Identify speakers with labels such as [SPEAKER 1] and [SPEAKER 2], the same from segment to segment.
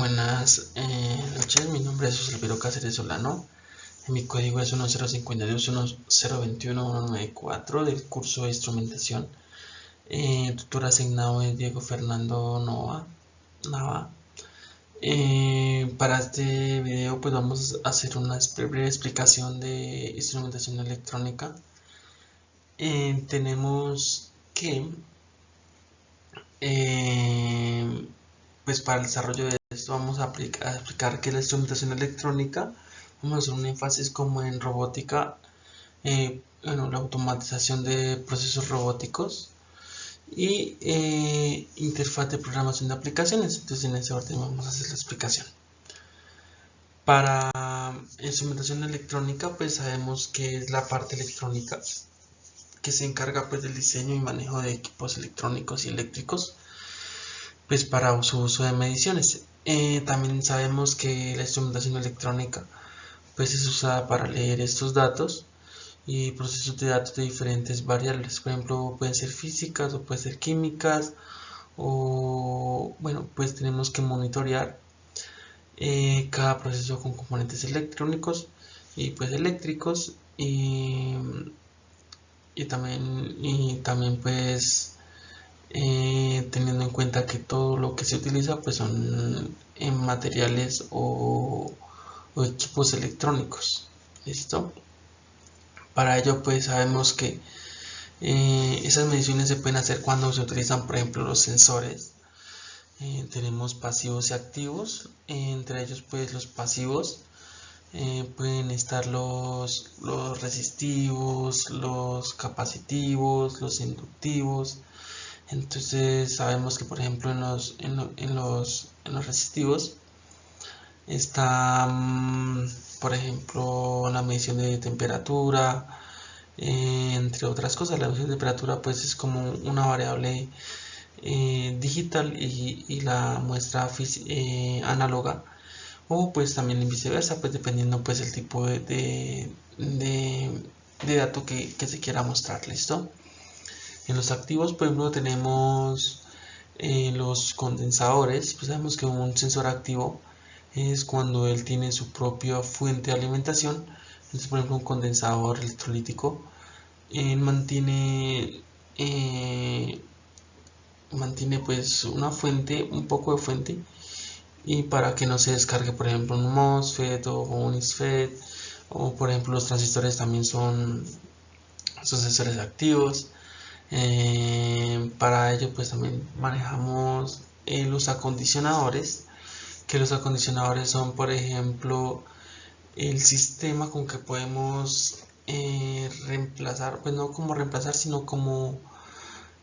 [SPEAKER 1] Buenas noches, mi nombre es José Alviro Cáceres Solano. Mi código es 1052-1021-194 del curso de instrumentación. Tutor asignado es Diego Fernando Nava. Para este video pues vamos a hacer una breve explicación de instrumentación electrónica. Tenemos que pues para el desarrollo de esto vamos a explicar qué es la instrumentación electrónica. Vamos a hacer un énfasis como en robótica, la automatización de procesos robóticos y interfaz de programación de aplicaciones. Entonces en ese orden vamos a hacer la explicación. Para instrumentación electrónica pues sabemos que es la parte electrónica que se encarga pues del diseño y manejo de equipos electrónicos y eléctricos pues para su uso de mediciones. También sabemos que la instrumentación electrónica pues es usada para leer estos datos y procesos de datos de diferentes variables. Por ejemplo, pueden ser físicas o pueden ser químicas, o bueno, pues tenemos que monitorear cada proceso con componentes electrónicos y pues eléctricos y también pues teniendo en cuenta que todo lo que se utiliza pues son en materiales o equipos electrónicos. ¿Listo? Para ello pues sabemos que esas mediciones se pueden hacer cuando se utilizan por ejemplo los sensores. Tenemos pasivos y activos. Entre ellos pues los pasivos pueden estar los resistivos, los capacitivos, los inductivos. Entonces sabemos que por ejemplo en los resistivos está por ejemplo la medición de temperatura, entre otras cosas. La medición de temperatura pues es como una variable digital y la muestra análoga, o pues también viceversa, pues dependiendo pues el tipo de dato que se quiera mostrar. ¿Listo? En los activos por ejemplo tenemos los condensadores. Pues sabemos que un sensor activo es cuando él tiene su propia fuente de alimentación. Entonces por ejemplo un condensador electrolítico mantiene pues una fuente, un poco de fuente, y para que no se descargue por ejemplo un MOSFET o un ISFET, o por ejemplo los transistores también son sensores activos. Para ello pues también manejamos los acondicionadores, que los acondicionadores son por ejemplo el sistema con que podemos reemplazar, pues no como reemplazar sino como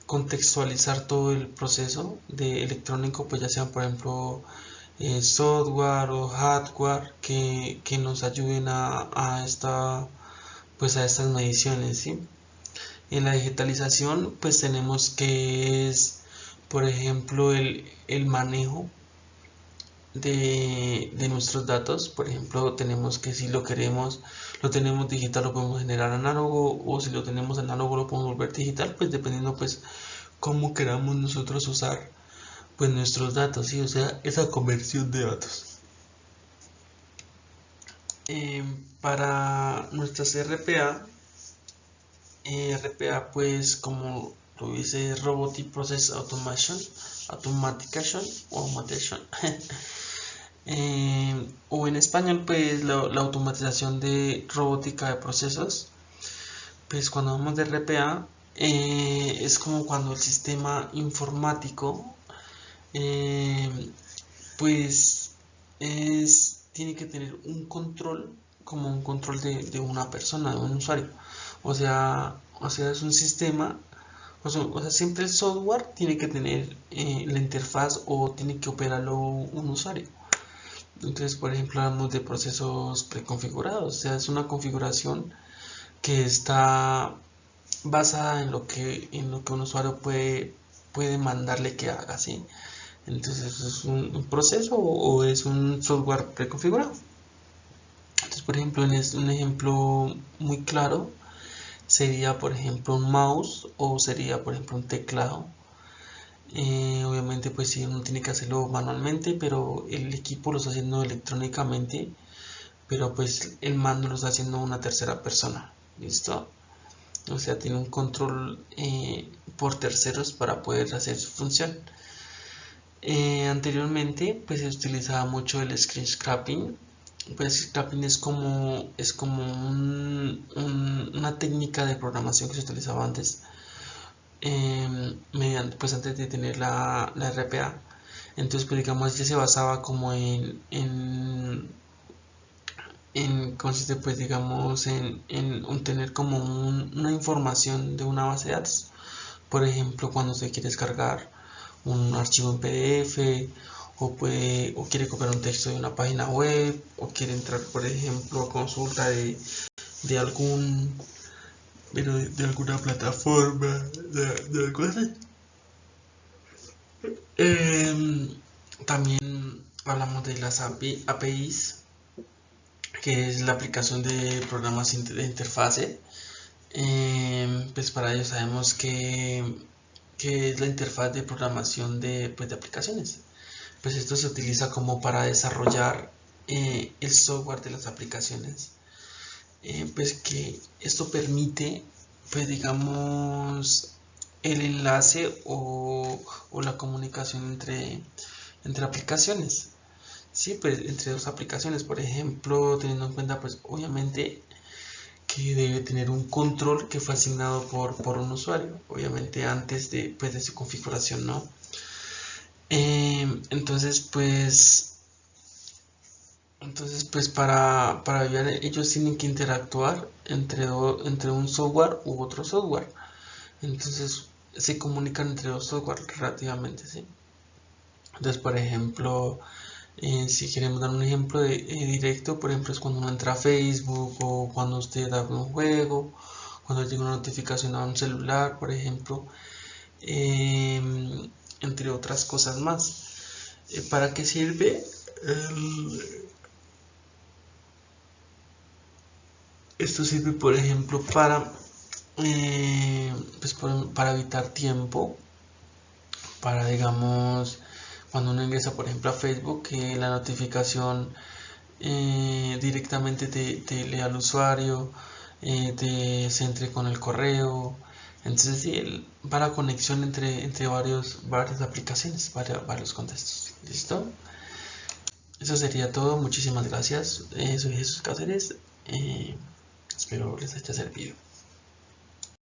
[SPEAKER 1] contextualizar todo el proceso de electrónico, pues ya sean por ejemplo software o hardware que nos ayuden a estas mediciones, ¿sí? En la digitalización pues tenemos que es por ejemplo el manejo de nuestros datos. Por ejemplo tenemos que si lo tenemos digital lo podemos generar análogo, o si lo tenemos análogo lo podemos volver digital, pues dependiendo pues cómo queramos nosotros usar pues nuestros datos, ¿sí? O sea, esa conversión de datos. Para nuestras RPA pues como lo dice Robotic Process Automation o Automation o en español pues la automatización de robótica de procesos. Pues cuando hablamos de RPA es como cuando el sistema informático pues tiene que tener un control, como un control de una persona, de un usuario. O sea es un sistema, o sea siempre el software tiene que tener la interfaz, o tiene que operarlo un usuario. Entonces por ejemplo hablamos de procesos preconfigurados. O sea, es una configuración que está basada en lo que un usuario puede mandarle que haga, ¿sí? Entonces es un proceso o es un software preconfigurado. Entonces por ejemplo un ejemplo muy claro sería por ejemplo un mouse, o sería por ejemplo un teclado. Obviamente pues sí, uno tiene que hacerlo manualmente, pero el equipo lo está haciendo electrónicamente, pero pues el mando lo está haciendo una tercera persona. ¿Listo? O sea, tiene un control por terceros para poder hacer su función. Anteriormente pues se utilizaba mucho el screen scraping. Pues scrapping es como una técnica de programación que se utilizaba antes, mediante, pues antes de tener la RPA. Entonces pues digamos ya se basaba como consiste pues digamos en tener como una información de una base de datos. Por ejemplo, cuando usted quiere descargar un archivo en PDF, o quiere copiar un texto de una página web, o quiere entrar por ejemplo a consulta de algún de alguna plataforma de algo así. También hablamos de las APIs, que es la aplicación de programas de interfase. Pues para ello sabemos que es la interfaz de programación pues, de aplicaciones. Pues esto se utiliza como para desarrollar el software de las aplicaciones. Pues que esto permite, pues digamos, el enlace o la comunicación entre aplicaciones. Sí, pues entre dos aplicaciones, por ejemplo, teniendo en cuenta, pues obviamente que debe tener un control que fue asignado por un usuario, obviamente antes pues, de su configuración, ¿no? Entonces, pues para ayudar, ellos tienen que interactuar entre un software u otro software. Entonces, se comunican entre dos software relativamente, ¿sí? Entonces, por ejemplo, si queremos dar un ejemplo directo, por ejemplo, es cuando uno entra a Facebook, o cuando usted abre un juego, cuando llega una notificación a un celular, por ejemplo, entre otras cosas más. ¿Para qué sirve? Esto sirve, por ejemplo, pues para evitar tiempo, para, digamos, cuando uno ingresa, por ejemplo, a Facebook, que la notificación directamente te lea al usuario, te centre con el correo. Entonces, sí, para conexión entre varias aplicaciones, varios contextos. ¿Listo? Eso sería todo. Muchísimas gracias. Soy Jesús Cáceres. Espero les haya servido.